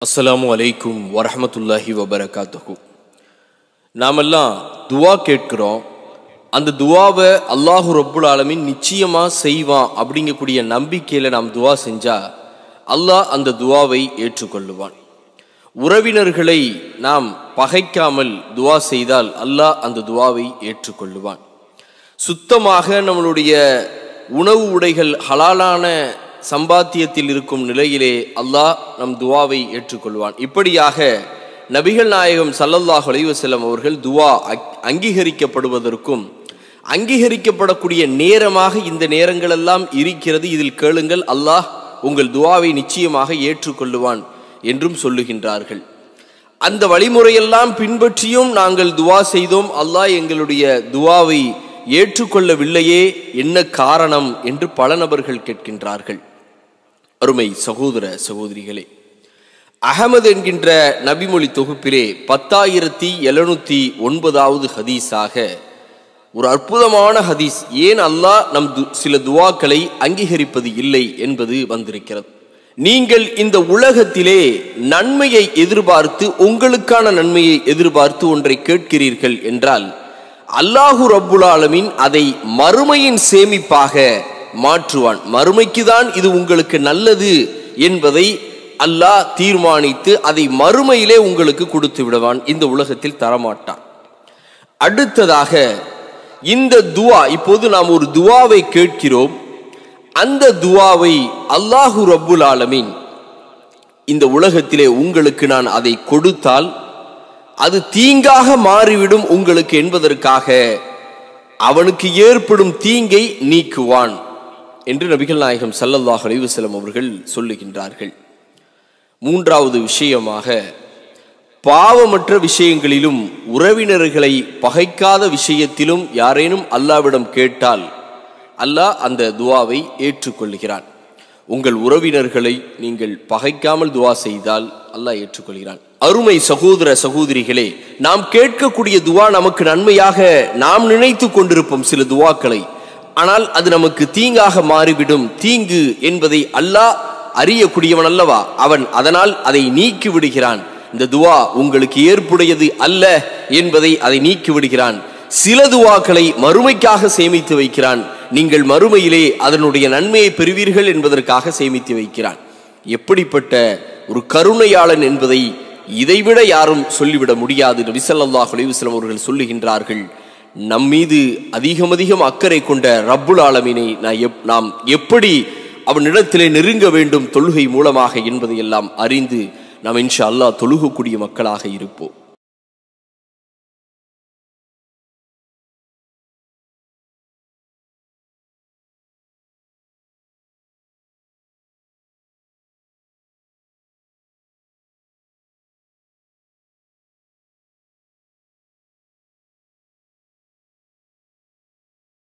அஸ்ஸலாமு அலைக்கும் வரஹ்மத்துல்லாஹி வபரகாத்துஹு. நாமெல்லாம் துவா கேட்கிறோம். அந்த துவாவை அல்லாஹு ரப்புல் ஆலமீன் நிச்சயமா செய்வான் அப்படிங்கக்கூடிய நம்பிக்கையில் நாம் துவா செஞ்சா அல்லாஹ் அந்த துவாவை ஏற்றுக்கொள்ளுவான். உறவினர்களை நாம் பகைக்காமல் துவா செய்தால் அல்லாஹ் அந்த துவாவை ஏற்றுக்கொள்ளுவான். சுத்தமாக நம்மளுடைய உணவு உடைகள் ஹலாலான சம்பாத்தியத்தில் இருக்கும் நிலையிலே அல்லாஹ் நம் துவாவை ஏற்றுக்கொள்வான். இப்படியாக நபிகள் நாயகம் ஸல்லல்லாஹு அலைஹி வஸல்லம் அவர்கள் துவா அங்கீகரிக்கப்படுவதற்கும் அங்கீகரிக்கப்படக்கூடிய நேரமாக இந்த நேரங்களெல்லாம் இருக்கிறது, இதில் கேளுங்கள், அல்லாஹ் உங்கள் துவாவை நிச்சயமாக ஏற்றுக்கொள்ளுவான் என்றும் சொல்லுகின்றார்கள். அந்த வழிமுறையெல்லாம் பின்பற்றியும் நாங்கள் துவா செய்தோம், அல்லாஹ் எங்களுடைய துவாவை ஏற்றுக்கொள்ளவில்லையே, என்ன காரணம் என்று பல நபர்கள் கேட்கின்றார்கள். அருமை சகோதர சகோதரிகளே, அஹமது என்கின்ற நபிமொழி தொகுப்பிலே 10,709வது ஹதீஸாக ஒரு அற்புதமான ஹதீஸ், ஏன் அல்லாஹ் நம் சில துவாக்களை அங்கீகரிப்பது இல்லை என்பது வந்திருக்கிறது. நீங்கள் இந்த உலகத்திலே நன்மையை எதிர்பார்த்து, உங்களுக்கான நன்மையை எதிர்பார்த்து ஒன்றை கேட்கிறீர்கள் என்றால் அல்லாஹு ரப்புல் ஆலமீன் அதை மறுமையின் சேமிப்பாக மாற்றுவான். மறுமைக்குதான் இது உங்களுக்கு நல்லது என்பதை அல்லாஹ் தீர்மானித்து அதை மறுமையிலே உங்களுக்கு கொடுத்து விடுவான், இந்த உலகத்தில் தரமாட்டான். அடுத்ததாக இந்த துவா, இப்போது நாம் ஒரு துவாவை கேட்கிறோம், அந்த துவாவை அல்லாஹு ரப்புல் ஆலமீன் இந்த உலகத்திலே உங்களுக்கு நான் அதை கொடுத்தால் அது தீங்காக மாறிவிடும் உங்களுக்கு என்பதற்காக அவனுக்கு ஏற்படும் தீங்கை நீக்குவான் என்று நபிகள் நாயகம் ஸல்லல்லாஹு அலைஹி வஸல்லம் அவர்கள் சொல்லுகின்றார்கள். மூன்றாவது விஷயமாக, பாவமற்ற விஷயங்களிலும் உறவினர்களை பகைக்காத விஷயத்திலும் யாரேனும் அல்லாஹ்விடம் கேட்டால் அல்லாஹ் அந்த துவாவை ஏற்றுக்கொள்கிறான். உங்கள் உறவினர்களை நீங்கள் பகைக்காமல் துவா செய்தால் அல்லாஹ் ஏற்றுக்கொள்கிறான். அருமை சகோதர சகோதரிகளே, நாம் கேட்கக்கூடிய துவா நமக்கு நன்மையாக நாம் நினைத்து கொண்டிருப்போம் சில துவாக்களை, ஆனால் அது நமக்கு தீங்காக மாறிவிடும். தீங்கு என்பதை அல்லாஹ் அறியக்கூடியவன் அல்லவா, அவன் அதனால் அதை நீக்கி விடுகிறான். இந்த துவா உங்களுக்கு ஏற்புடையது அல்ல என்பதை அதை நீக்கி விடுகிறான். சில துவாக்களை மறுமைக்காக சேமித்து வைக்கிறான், நீங்கள் மறுமையிலே அதனுடைய நன்மையை பெறுவீர்கள் என்பதற்காக சேமித்து வைக்கிறான். எப்படிப்பட்ட ஒரு கருணையாளன் என்பதை இதைவிட யாரும் சொல்லிவிட முடியாது. நபி ஸல்லல்லாஹு அலைஹி வஸல்லம் அவர்கள் சொல்லுகின்றார்கள், நம்மீது அதிகம் அக்கறை கொண்ட ரப்புல் ஆலமீனை நாம் எப்படி அவனிடத்திலே நெருங்க வேண்டும் தொழுகை மூலமாக என்பதை எல்லாம் அறிந்து நாம் இன்ஷா அல்லாஹ் தொழுகக்கூடிய மக்களாக இருப்போம்.